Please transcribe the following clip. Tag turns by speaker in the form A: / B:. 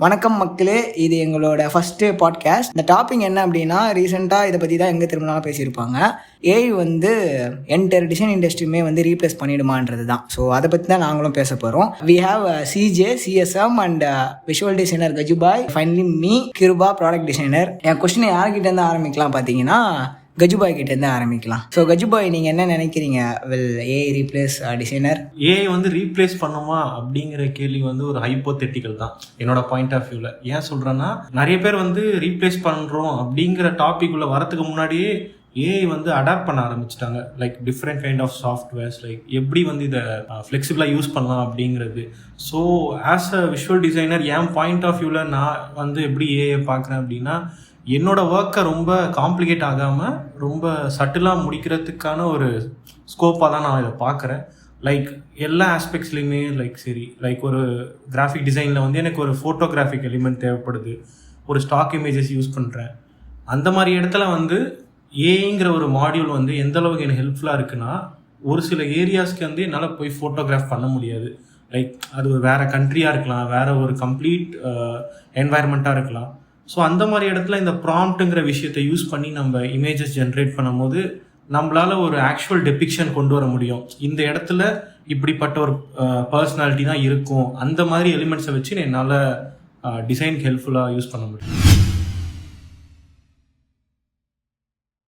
A: வணக்கம் மக்களே, இது எங்களோட ஃபஸ்ட்டு பாட்காஸ்ட். இந்த டாபிக் என்ன அப்படின்னா, ரீசெண்டாக இதை பற்றி தான் எங்கே திரும்பினாலும் பேசியிருப்பாங்க. ஏஐ வந்து என்டையர் டிசைன் இண்டஸ்ட்ரியுமே வந்து ரீப்ளேஸ் பண்ணிடுமான்றது தான். ஸோ அதை பற்றி தான் நாங்களும் பேச போகிறோம். We have CJ, CSM and visual designer Kajubhai, finally me Kiruba, product designer. என் கொஸ்டினை யார்கிட்டேருந்து ஆரம்பிக்கலாம் பார்த்தீங்கன்னா, கஜுபாய் கிட்டேருந்து ஆரம்பிக்கலாம். ஸோ கஜுபாய், நீங்கள் என்ன நினைக்கிறீங்க? Will AI replace designer?
B: AI வந்து ரீப்ளேஸ் பண்ணுமா அப்படிங்கிற கேள்வி வந்து ஒரு ஹைப்போதெட்டிக்கல் தான் என்னோட பாயிண்ட் ஆஃப் வியூவில். ஏன் சொல்கிறேன்னா, நிறைய பேர் வந்து ரீப்ளேஸ் பண்ணுறோம் அப்படிங்கிற டாபிக் உள்ள வரத்துக்கு முன்னாடியே ஏஐ வந்து அடாப்ட் பண்ண ஆரம்பிச்சிட்டாங்க. Like different kind of softwares, like எப்படி வந்து இதை ஃப்ளெக்சிபிளாக யூஸ் பண்ணலாம் அப்படிங்கிறது. So as a visual designer என் பாயிண்ட் ஆஃப் வியூவில் நான் வந்து எப்படி ஏஐ பார்க்குறேன் அப்படின்னா, என்னோட ஒர்க்கை ரொம்ப காம்ப்ளிகேட் ஆகாமல் ரொம்ப சட்டிலாக முடிக்கிறதுக்கான ஒரு ஸ்கோப்பாக தான் நான் இதை பார்க்குறேன். லைக் எல்லா ஆஸ்பெக்ட்ஸ்லையுமே லைக் ஒரு கிராஃபிக் டிசைனில் வந்து எனக்கு ஒரு ஃபோட்டோகிராஃபிக் எலிமெண்ட் தேவைப்படுது, ஒரு ஸ்டாக் இமேஜஸ் யூஸ் பண்ணுறேன். அந்த மாதிரி இடத்துல வந்து ஏங்கிற ஒரு மாடியூல் வந்து எந்த அளவுக்கு எனக்கு ஹெல்ப்ஃபுல்லாக இருக்குன்னா, ஒரு சில ஏரியாஸ்க்கு வந்து என்னால் போய் ஃபோட்டோகிராஃப் பண்ண முடியாது. லைக் அது ஒரு வேறு கண்ட்ரியாக இருக்கலாம், வேறு ஒரு கம்ப்ளீட் என்வாயர்மெண்ட்டாக இருக்கலாம். ஸோ அந்த மாதிரி இடத்துல இந்த ப்ராம்ப்ட்டுங்கிற விஷயத்தை யூஸ் பண்ணி நம்ம இமேஜஸ் ஜென்ரேட் பண்ணும்போது நம்மளால் ஒரு ஆக்சுவல் டெபிக்ஷன் கொண்டு வர முடியும். இந்த இடத்துல இப்படிப்பட்ட ஒரு பர்சனாலிட்டி தான் இருக்கும், அந்த மாதிரி எலிமெண்ட்ஸை வச்சு என்னால் டிசைனுக்கு ஹெல்ப்ஃபுல்லாக யூஸ் பண்ண முடியும்.